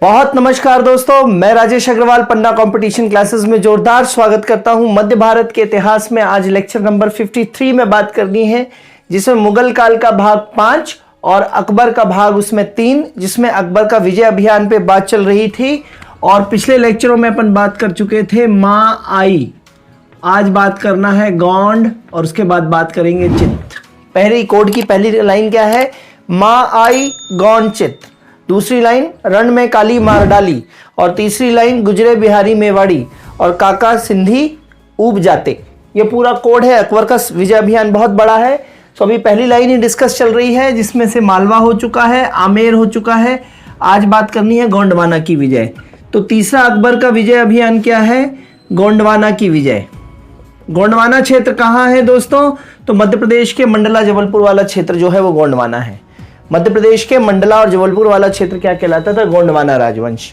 बहुत नमस्कार दोस्तों, मैं राजेश अग्रवाल पन्ना कंपटीशन क्लासेस में जोरदार स्वागत करता हूं। मध्य भारत के इतिहास में आज लेक्चर नंबर 53 में बात करनी है, जिसमें मुगल काल का भाग 5 और अकबर का भाग उसमें 3, जिसमें अकबर का विजय अभियान पे बात चल रही थी। और पिछले लेक्चरों में अपन बात कर चुके थे माँ आई। आज बात करना है गोंड और उसके बाद बात करेंगे चित्त। पहली कोड की पहली लाइन क्या है? माँ आई गोंड चित्त। दूसरी लाइन रण में काली मार डाली। और तीसरी लाइन गुजरे बिहारी मेवाड़ी और काका सिंधी ऊब जाते। ये पूरा कोड है। अकबर का विजय अभियान बहुत बड़ा है, तो अभी पहली लाइन ही डिस्कस चल रही है, जिसमें से मालवा हो चुका है, आमेर हो चुका है। आज बात करनी है गोंडवाना की विजय। तो तीसरा अकबर का विजय अभियान क्या है? गोंडवाना की विजय। गोंडवाना क्षेत्र कहाँ है दोस्तों? तो मध्य प्रदेश के मंडला जबलपुर वाला क्षेत्र जो है वो गोंडवाना है। मध्य प्रदेश के मंडला और जबलपुर वाला क्षेत्र क्या कहलाता था? गोंडवाना राजवंश।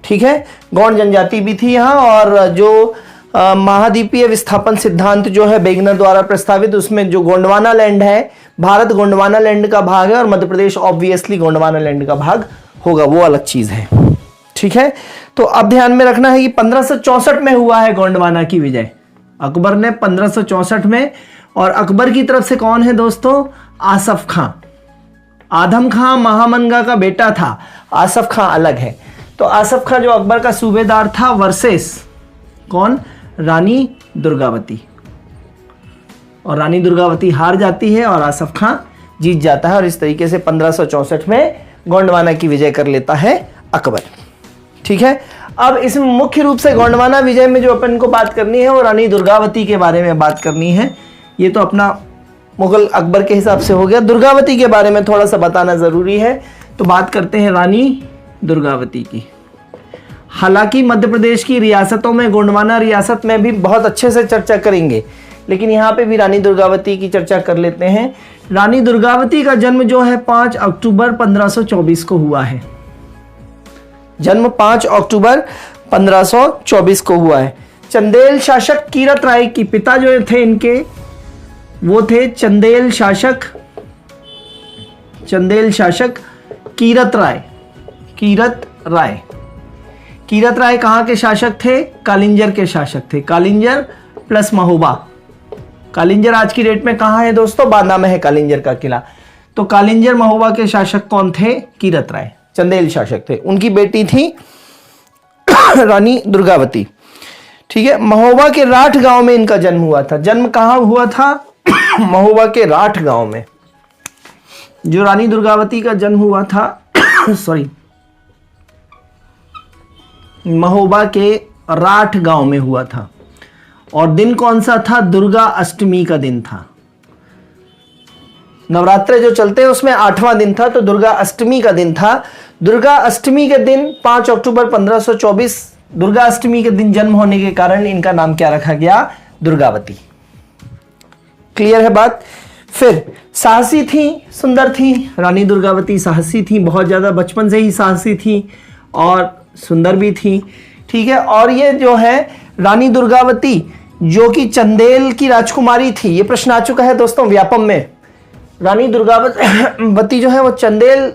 ठीक है, गोंड जनजाति भी थी यहाँ। और जो महाद्वीपीय विस्थापन सिद्धांत जो है बेगनर द्वारा प्रस्तावित, उसमें जो गोंडवाना लैंड है, भारत गोंडवाना लैंड का भाग है और मध्य प्रदेश ऑब्वियसली गोंडवाना लैंड का भाग होगा, वो अलग चीज है। ठीक है, तो अब ध्यान में रखना है कि 1564 में हुआ है गोंडवाना की विजय। अकबर ने 1564 में। और अकबर की तरफ से कौन है दोस्तों? आसफ खां। आदम खां महामनगा का बेटा था, आसफ खां अलग है। तो आसफ खां जो अकबर का सूबेदार था वर्सेस कौन? रानी दुर्गावती। और रानी दुर्गावती हार जाती है और आसफ खां जीत जाता है। और इस तरीके से 1564 में गोंडवाना की विजय कर लेता है अकबर। ठीक है, अब इसमें मुख्य रूप से गोंडवाना विजय में जो अपन को बात करनी है वो रानी दुर्गावती के बारे में बात करनी है। ये तो अपना मुगल अकबर के हिसाब से हो गया। दुर्गावती के बारे में थोड़ा सा बताना जरूरी है, तो बात करते हैं रानी दुर्गावती की। हालांकि मध्य प्रदेश की रियासतों में गोंडवाना रियासत में भी बहुत अच्छे से चर्चा करेंगे, लेकिन यहाँ पे भी रानी दुर्गावती की चर्चा कर लेते हैं। रानी दुर्गावती का जन्म जो है 5 अक्टूबर 1524 को हुआ है। जन्म 5 अक्टूबर 1524 को हुआ है। चंदेल शासक कीरत राय की पिता जो थे इनके, वो थे चंदेल शासक कीरत राय। कीरत राय कहाँ के शासक थे? कालिंजर के शासक थे। कालिंजर प्लस महोबा। कालिंजर आज की डेट में कहाँ है दोस्तों? बांदा में है कालिंजर का किला। तो कालिंजर महोबा के शासक कौन थे? कीरत राय, चंदेल शासक थे। उनकी बेटी थी रानी दुर्गावती। ठीक है, महोबा के राठ गांव में इनका जन्म हुआ था। जन्म कहाँ हुआ था? महोबा के राठ गांव में। जो रानी दुर्गावती का जन्म हुआ था महोबा के राठ गांव में हुआ था। और दिन कौन सा था? दुर्गा अष्टमी का दिन था। नवरात्रे जो चलते हैं उसमें 8वां दिन था, तो दुर्गा अष्टमी का दिन था। दुर्गा अष्टमी के दिन 5 अक्टूबर 1524 दुर्गा अष्टमी के दिन जन्म होने के कारण इनका नाम क्या रखा गया? दुर्गावती। क्लियर है बात? फिर साहसी थी, सुंदर थी। रानी दुर्गावती साहसी थी, बहुत ज्यादा, बचपन से ही साहसी थी और सुंदर भी थी। ठीक है, और ये जो है रानी दुर्गावती जो कि चंदेल की राजकुमारी थी, ये प्रश्न आ चुका है दोस्तों व्यापम में। रानी दुर्गावती जो है वो चंदेल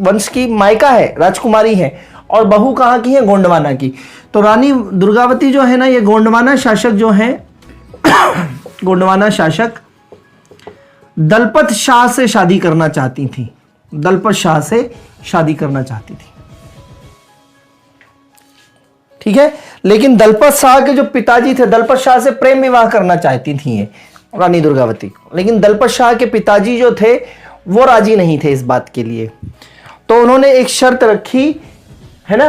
वंश की मायका है, राजकुमारी है, और बहू कहाँ की है? गोंडवाना की। तो रानी दुर्गावती जो है ना, ये गोंडवाना शासक जो है गोंडवाना शासक दलपत शाह से शादी करना चाहती थी। दलपत शाह से शादी करना चाहती थी। ठीक है, लेकिन दलपत शाह के जो पिताजी थे, दलपत शाह से प्रेम विवाह करना चाहती थी ये रानी दुर्गावती, लेकिन दलपत शाह के पिताजी जो थे वो राजी नहीं थे इस बात के लिए। तो उन्होंने एक शर्त रखी है ना,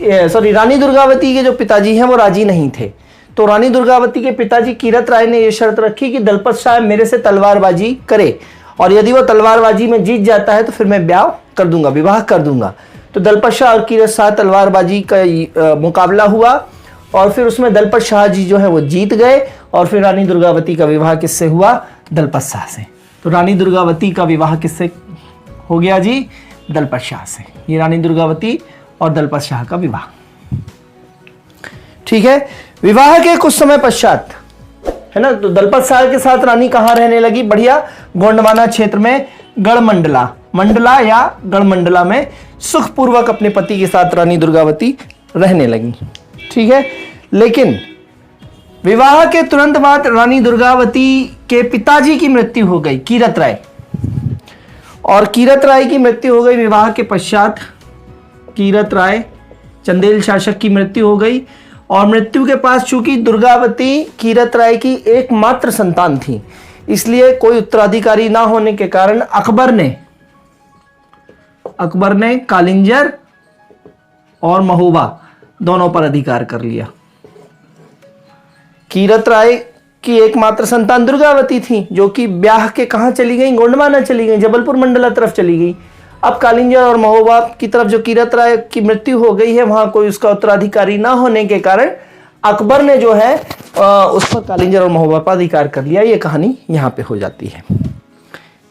रानी दुर्गावती के जो पिताजी हैं वो राजी नहीं थे। तो रानी दुर्गावती के पिताजी कीरत राय ने यह शर्त रखी कि दलपत शाह मेरे से तलवारबाजी करे, और यदि वो तलवारबाजी में जीत जाता है तो फिर मैं ब्याह कर दूंगा, विवाह कर दूंगा। तो दलपत शाह और कीरत शाह तलवारबाजी का मुकाबला हुआ, और फिर उसमें दलपत शाह जी जो है वो जीत गए। और फिर रानी दुर्गावती का विवाह किससे हुआ? दलपत शाह से। तो रानी दुर्गावती का विवाह किससे हो गया जी? दलपत शाह से। ये रानी दुर्गावती और दलपत शाह का विवाह। ठीक है, विवाह के कुछ समय पश्चात है ना, तो दलपत शाह के साथ रानी कहाँ रहने लगी? बढ़िया गोंडवाना क्षेत्र में गढ़मंडला मंडला या गढ़मंडला में सुखपूर्वक अपने पति के साथ रानी दुर्गावती रहने लगी। ठीक है, लेकिन विवाह के तुरंत बाद रानी दुर्गावती के पिताजी की मृत्यु हो गई, कीरत राय, और कीरत राय की मृत्यु हो गई विवाह के पश्चात। कीरत राय चंदेल शासक की मृत्यु हो गई, और मृत्यु के पास चूंकि दुर्गावती कीरत राय की एकमात्र संतान थी, इसलिए कोई उत्तराधिकारी ना होने के कारण अकबर ने कालिंजर और महोबा दोनों पर अधिकार कर लिया। कीरत राय की एकमात्र संतान दुर्गावती थी, जो कि ब्याह के कहां चली गई, गोंडवाना चली गई, जबलपुर मंडला तरफ चली गई। अब कालिंजर और महोबा की तरफ जो कीरत राय की मृत्यु हो गई है, वहां कोई उसका उत्तराधिकारी ना होने के कारण अकबर ने जो है उस पर कालिंजर और महोबा पर अधिकार कर लिया। ये कहानी यहां पे हो जाती है।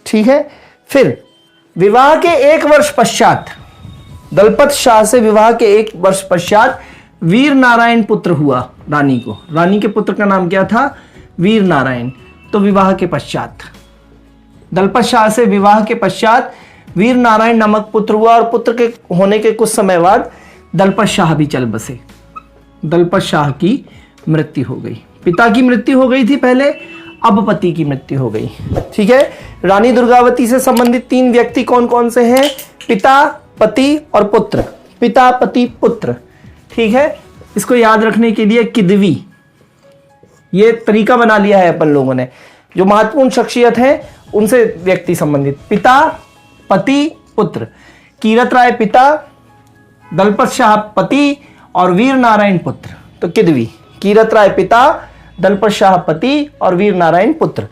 ठीक है, फिर विवाह के 1 वर्ष पश्चात, दलपत शाह से विवाह के 1 वर्ष पश्चात वीर नारायण पुत्र हुआ रानी को। रानी के पुत्र का नाम क्या था? वीर नारायण। तो विवाह के पश्चात, दलपत शाह से विवाह के पश्चात वीर नारायण नामक पुत्र हुआ, और पुत्र के होने के कुछ समय बाद दलपत शाह भी चल बसे। दलपत शाह की मृत्यु हो गई। पिता की मृत्यु हो गई थी पहले, अब पति की मृत्यु हो गई। ठीक है, रानी दुर्गावती से संबंधित 3 व्यक्ति कौन कौन से हैं? पिता, पति और पुत्र। पिता, पति, पुत्र। ठीक है, इसको याद रखने के लिए किदवी, ये तरीका बना लिया है अपन लोगों ने। जो महत्वपूर्ण शख्सियत है उनसे व्यक्ति संबंधित, पिता, पति, पुत्र। कीरत राय पिता, दलपत शाह पति और वीर नारायण पुत्र। तो किदवी, कीरत राय पिता, दलपत शाह पति और वीर नारायण पुत्र।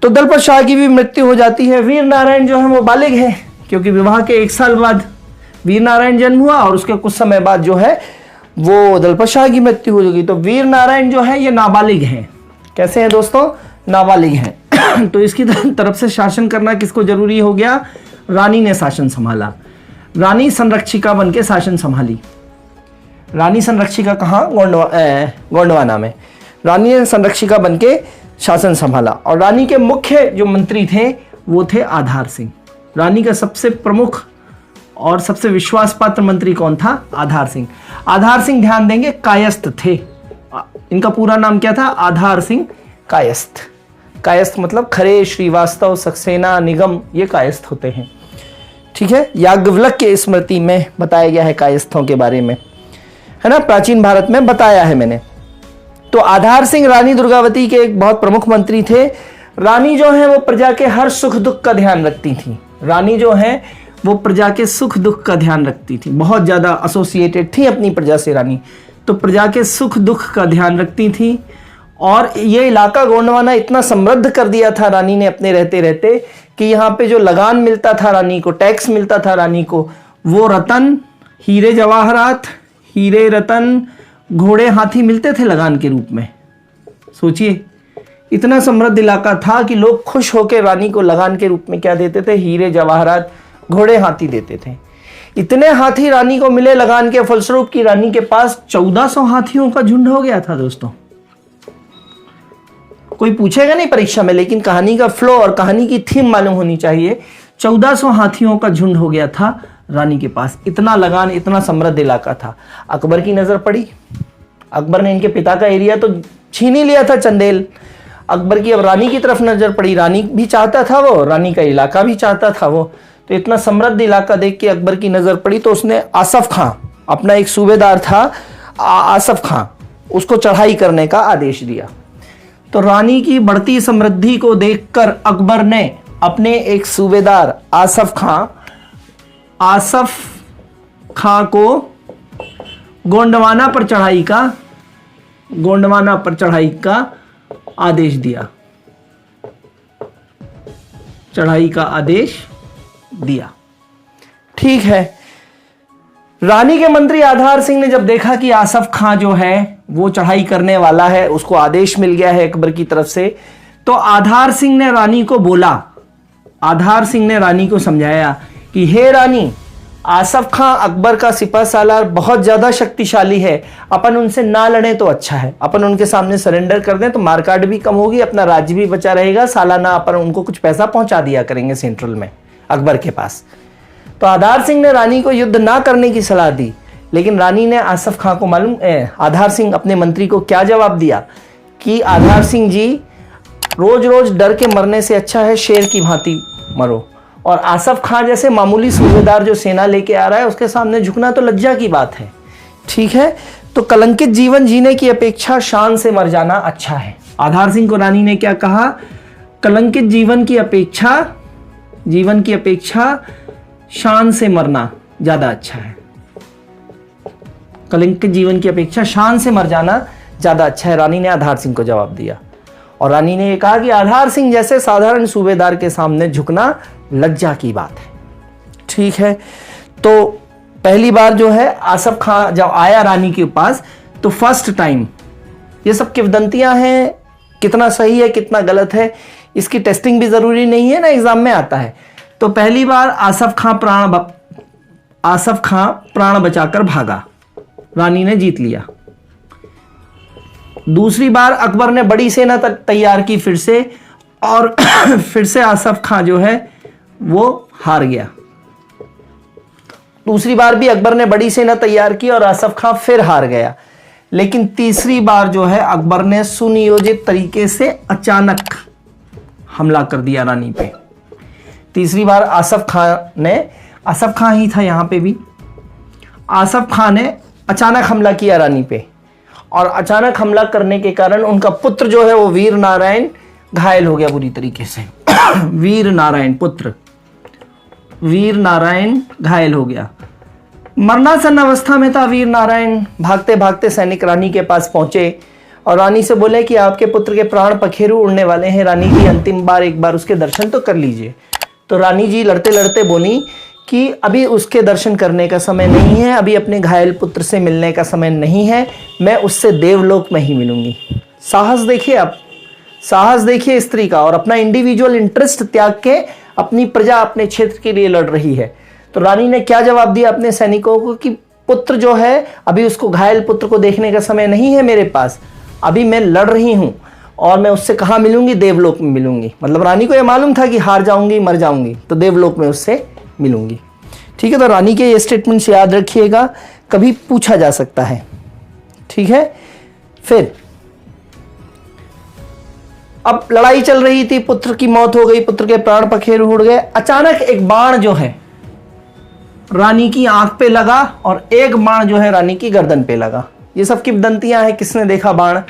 तो दलपत शाह की भी मृत्यु हो जाती है। वीर नारायण जो है वो बालिग है, क्योंकि विवाह के 1 साल बाद वीर नारायण जन्म हुआ, और उसके कुछ समय बाद जो है वो दलपत शाह की मृत्यु हो जाएगी। तो वीर नारायण जो है ये नाबालिग हैं। कैसे हैं दोस्तों? नाबालिग हैं। तो इसकी तरफ से शासन करना किसको जरूरी हो गया? रानी ने शासन संभाला। रानी संरक्षिका बन के शासन संभाली। रानी संरक्षिका कहाँ? गोंडवाना में रानी ने संरक्षिका बन के शासन संभाला। और रानी के मुख्य जो मंत्री थे वो थे आधार सिंह। रानी का सबसे प्रमुख और सबसे विश्वास पात्र मंत्री कौन था? आधार सिंह। आधार सिंह, ध्यान देंगे, कायस्थ थे। इनका पूरा नाम क्या था? आधार सिंह कायस्थ। कायस्थ मतलब खरे, श्रीवास्तव, सक्सेना, निगम, ये कायस्थ होते हैं। ठीक है, याज्ञवल्क्य के स्मृति में बताया गया है कायस्थों के बारे में, है ना, प्राचीन भारत में बताया है मैंने। तो आधार सिंह रानी दुर्गावती के एक बहुत प्रमुख मंत्री थे। रानी जो है वो प्रजा के हर सुख दुख का ध्यान रखती थी। रानी जो है वो प्रजा के सुख दुख का ध्यान रखती थी, बहुत ज्यादा एसोसिएटेड थी अपनी प्रजा से रानी। तो प्रजा के सुख दुख का ध्यान रखती थी। और ये इलाका गोंडवाना इतना समृद्ध कर दिया था रानी ने अपने रहते रहते, कि यहाँ पे जो लगान मिलता था रानी को, टैक्स मिलता था रानी को, वो रतन, हीरे जवाहरात, हीरे रतन, घोड़े हाथी मिलते थे लगान के रूप में। सोचिए, इतना समृद्ध इलाका था कि लोग खुश होकर रानी को लगान के रूप में क्या देते थे? हीरे जवाहरात, घोड़े हाथी देते थे। इतने हाथी रानी को मिले लगान के फलस्वरूप की रानी के पास 1400 हाथियों का झुंड हो गया था दोस्तों। कोई पूछेगा नहीं परीक्षा में, लेकिन कहानी का फ्लो और कहानी की थीम मालूम होनी चाहिए। 1400 हाथियों का झुंड हो गया था रानी के पास। इतना लगान, इतना समृद्ध इलाका था। अकबर की नजर पड़ी। अकबर ने इनके पिता का एरिया तो छीन ही लिया था, चंदेल। अकबर की अब रानी की तरफ नजर पड़ी। रानी भी चाहता था वो, रानी का इलाका भी चाहता था वो। तो इतना समृद्ध इलाका देख के अकबर की नजर पड़ी, तो उसने आसफ खां, अपना एक सूबेदार था आसफ खां, उसको चढ़ाई करने का आदेश दिया। तो रानी की बढ़ती समृद्धि को देखकर अकबर ने अपने एक सूबेदार आसफ खां को गोंडवाना पर चढ़ाई का आदेश दिया। चढ़ाई का आदेश दिया। ठीक है, रानी के मंत्री आधार सिंह ने जब देखा कि आसफ खां जो है वो चढ़ाई करने वाला है, उसको आदेश मिल गया है अकबर की तरफ से, तो आधार सिंह ने रानी को बोला, आधार सिंह ने रानी को समझाया कि हे रानी, आसफ खां अकबर का सिपह सालार बहुत ज्यादा शक्तिशाली है, अपन उनसे ना लड़े तो अच्छा है। अपन उनके सामने सरेंडर कर दें तो मारकाट भी कम होगी, अपना राज्य भी बचा रहेगा, सालाना अपन उनको कुछ पैसा पहुंचा दिया करेंगे सेंट्रल में, अकबर के पास। तो आधार सिंह ने रानी को युद्ध ना करने की सलाह दी, लेकिन रानी ने आसफ खां को आधार सिंह अपने मंत्री को क्या जवाब दिया कि आधार सिंह जी, रोज रोज डर के मरने से अच्छा है शेर की भांति मरो, और आसफ खां जैसे मामूली सूबेदार जो सेना लेके आ रहा है उसके सामने झुकना तो लज्जा की बात है। ठीक है, तो कलंकित जीवन जीने की अपेक्षा शान से मर जाना अच्छा है। आधार सिंह को रानी ने क्या कहा? कलंकित जीवन की अपेक्षा शान से मरना ज्यादा अच्छा है। कलंकित जीवन की अपेक्षा शान से मर जाना ज्यादा अच्छा है, रानी ने आधार सिंह को जवाब दिया। और रानी ने यह कहा कि आधार सिंह जैसे साधारण सूबेदार के सामने झुकना लज्जा की बात है। ठीक है, तो पहली बार जो है आसफ खां जब आया रानी के पास, तो फर्स्ट टाइम, ये सब किंवदंतियां हैं, कितना सही है कितना गलत है इसकी टेस्टिंग भी जरूरी नहीं है ना, एग्जाम में आता है। तो पहली बार आसफ खां प्राण बचाकर भागा, रानी ने जीत लिया। दूसरी बार अकबर ने बड़ी सेना तैयार की फिर से, और फिर से आसफ खां जो है वो हार गया। दूसरी बार भी अकबर ने बड़ी सेना तैयार की और आसफ खां फिर हार गया। लेकिन तीसरी बार जो है अकबर ने सुनियोजित तरीके से अचानक हमला कर दिया रानी पे। तीसरी बार आसफ खां ही था यहां पे भी, आसफ खां ने अचानक हमला किया रानी पे, और अचानक हमला करने के कारण उनका पुत्र जो है वो वीर नारायण घायल हो गया बुरी तरीके से। वीर नारायण घायल हो गया। मरणासन अवस्था में था वीर नारायण। भागते भागते सैनिक रानी के पास पहुंचे और रानी से बोले कि आपके पुत्र के प्राण पखेरु उड़ने वाले हैं, रानी जी अंतिम बार एक बार उसके दर्शन तो कर लीजिए। तो रानी जी लड़ते लड़ते बोली कि अभी उसके दर्शन करने का समय नहीं है, अभी अपने घायल पुत्र से मिलने का समय नहीं है, मैं उससे देवलोक में ही मिलूंगी। साहस देखिए आप, साहस देखिए स्त्री का, और अपना इंडिविजुअल इंटरेस्ट त्याग के अपनी प्रजा, अपने क्षेत्र के लिए लड़ रही है। तो रानी ने क्या जवाब दिया अपने सैनिकों को कि पुत्र जो है, अभी उसको घायल पुत्र को देखने का समय नहीं है मेरे पास, अभी मैं लड़ रही हूं और मैं उससे कहाँ मिलूंगी? देवलोक में मिलूंगी। मतलब रानी को यह मालूम था कि हार जाऊंगी, मर जाऊंगी, तो देवलोक में उससे मिलूंगी। ठीक है, तो रानी के ये स्टेटमेंट्स याद रखिएगा, कभी पूछा जा सकता है। ठीक है, फिर अब लड़ाई चल रही थी, पुत्र की मौत हो गई, पुत्र के प्राण पखेरु उड़ गए। अचानक एक बाण जो है रानी की आंख पे लगा और एक बाण जो है रानी की गर्दन पे लगा। ये सब किंवदंतियां हैं, किसने देखा बाण,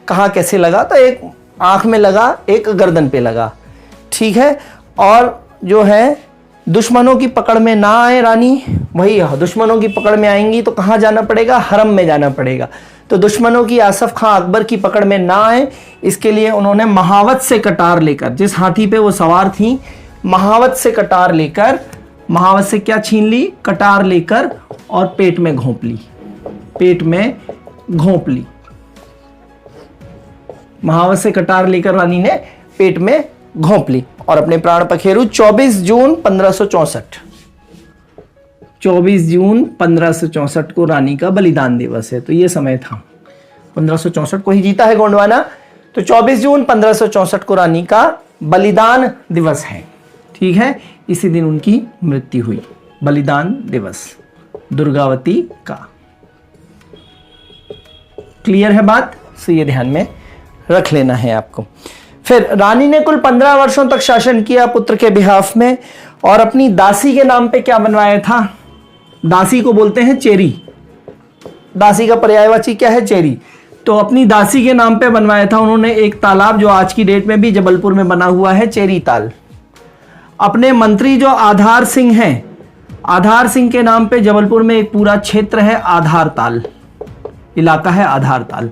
कहाँ कैसे लगा, तो एक आंख में लगा, एक गर्दन पे लगा। ठीक है, और जो है दुश्मनों की पकड़ में ना आए रानी, वही दुश्मनों की पकड़ में आएंगी तो कहाँ जाना पड़ेगा? हरम में जाना पड़ेगा। तो दुश्मनों की आसफ खां अकबर की पकड़ में ना आए, इसके लिए उन्होंने महावत से कटार लेकर, जिस हाथी पे वो सवार थी, महावत से कटार लेकर, महावत से क्या छीन ली? कटार लेकर, और पेट में घोंप ली, पेट में घोंप ली। महावत से कटार लेकर रानी ने पेट में घोंप ली और अपने प्राण पखेरु। 24 जून 1564, 24 जून 1564 को रानी का बलिदान दिवस है। तो ये समय था, 1564 को ही जीता है गोंडवाना, तो 24 जून 1564 को रानी का बलिदान दिवस है। ठीक है, इसी दिन उनकी मृत्यु हुई, बलिदान दिवस दुर्गावती का। क्लियर है बात? सो ये ध्यान में रख लेना है आपको। फिर रानी ने कुल 15 वर्षों तक शासन किया पुत्र के बिहाफ में, और अपनी दासी के नाम पे क्या बनवाया था? दासी को बोलते हैं चेरी, दासी का पर्यायवाची क्या है? चेरी। तो अपनी दासी के नाम पे बनवाया था उन्होंने एक तालाब, जो आज की डेट में भी जबलपुर में बना हुआ है, चेरी ताल। अपने मंत्री जो आधार सिंह हैं, आधार सिंह के नाम पे जबलपुर में एक पूरा क्षेत्र है, आधार ताल इलाका है, आधार ताल।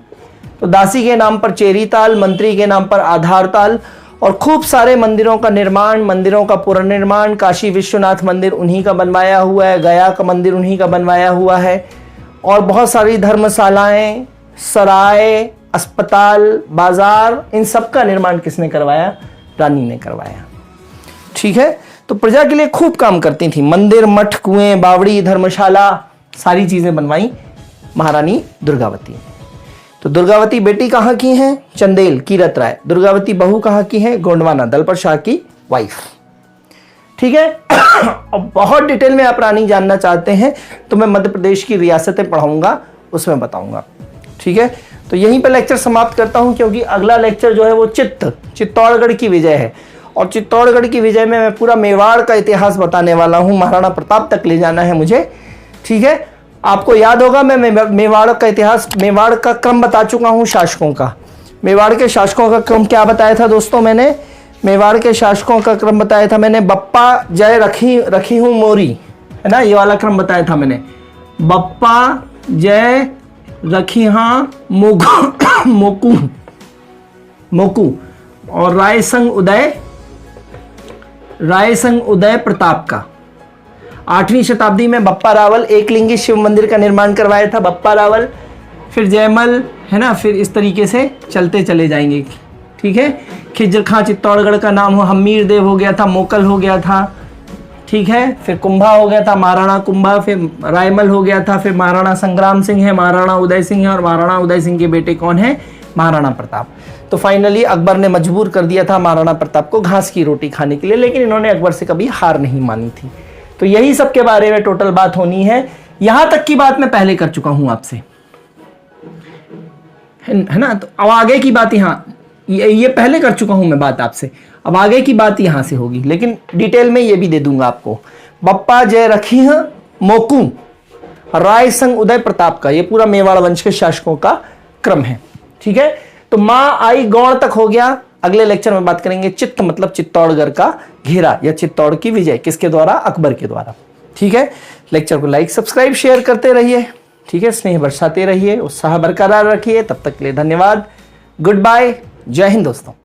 तो दासी के नाम पर चेरी ताल, मंत्री के नाम पर आधार ताल, और खूब सारे मंदिरों का निर्माण, मंदिरों का पुनर्निर्माण। काशी विश्वनाथ मंदिर उन्हीं का बनवाया हुआ है, गया का मंदिर उन्हीं का बनवाया हुआ है, और बहुत सारी धर्मशालाएं, सराय, अस्पताल, बाजार, इन सब का निर्माण किसने करवाया? रानी ने करवाया। ठीक है, तो प्रजा के लिए खूब काम करती थी। मंदिर, मठ, कुएं, बावड़ी, धर्मशाला, सारी चीजें बनवाई महारानी दुर्गावती। तो दुर्गावती बेटी कहाँ की हैं? चंदेल, कीरत राय। दुर्गावती बहू कहाँ की है? गोंडवाना, दलपत शाह की वाइफ। ठीक है। और बहुत डिटेल में आप रानी जानना चाहते हैं तो मैं मध्य प्रदेश की रियासतें पढ़ाऊंगा, उसमें बताऊंगा। ठीक है, तो यहीं पर लेक्चर समाप्त करता हूं, क्योंकि अगला लेक्चर जो है वो चित्तौड़गढ़ की विजय है। और चित्तौड़गढ़ की विजय में मैं पूरा मेवाड़ का इतिहास बताने वाला हूं, महाराणा प्रताप तक ले जाना है मुझे। ठीक है, आपको याद होगा मैं मेवाड़ का इतिहास, मेवाड़ का क्रम बता चुका हूं शासकों का। मेवाड़ के शासकों का क्रम क्या बताया था दोस्तों? मैंने मेवाड़ के शासकों का क्रम बताया था मैंने, बप्पा जय रखी हूं मोरी, है ना, ये वाला क्रम बताया था मैंने। बप्पा जय रखी हाँ मोकू और रायसंग उदय प्रताप का। 8वीं शताब्दी में बप्पा रावल एकलिंगी शिव मंदिर का निर्माण करवाया था, बप्पा रावल, फिर जयमल, है ना, फिर इस तरीके से चलते चले जाएंगे। ठीक है, खिजर खां चित्तौड़गढ़ का नाम हो, हमीर देव हो गया था, मोकल हो गया था। ठीक है, फिर कुंभा हो गया था, महाराणा कुंभा, फिर रायमल हो गया था, फिर महाराणा संग्राम सिंह है, महाराणा उदय सिंह है, और महाराणा उदय सिंह के बेटे कौन है? महाराणा प्रताप। तो फाइनली अकबर ने मजबूर कर दिया था महाराणा प्रताप को घास की रोटी खाने के लिए, लेकिन इन्होंने अकबर से कभी हार नहीं मानी थी। तो यही सब के बारे में टोटल बात होनी है। यहां तक की बात मैं पहले कर चुका हूं आपसे, है ना। तो अब आगे की बात ये पहले कर चुका हूं मैं बात आपसे, अब आगे की बात यहां से होगी, लेकिन डिटेल में ये भी दे दूंगा आपको। बप्पा जय रखी मोकू रायसंग उदय प्रताप का, ये पूरा मेवाड़ वंश के शासकों का क्रम है। ठीक है, तो मां आई गौड़ तक हो गया। अगले लेक्चर में बात करेंगे चित्त मतलब चित्तौड़गढ़ का घेरा या चित्तौड़ की विजय, किसके द्वारा? अकबर के द्वारा। ठीक है, लेक्चर को लाइक सब्सक्राइब शेयर करते रहिए। ठीक है, स्नेह बरसाते रहिए, उत्साह बरकरार रखिए। तब तक के लिए धन्यवाद, गुड बाय, जय हिंद दोस्तों।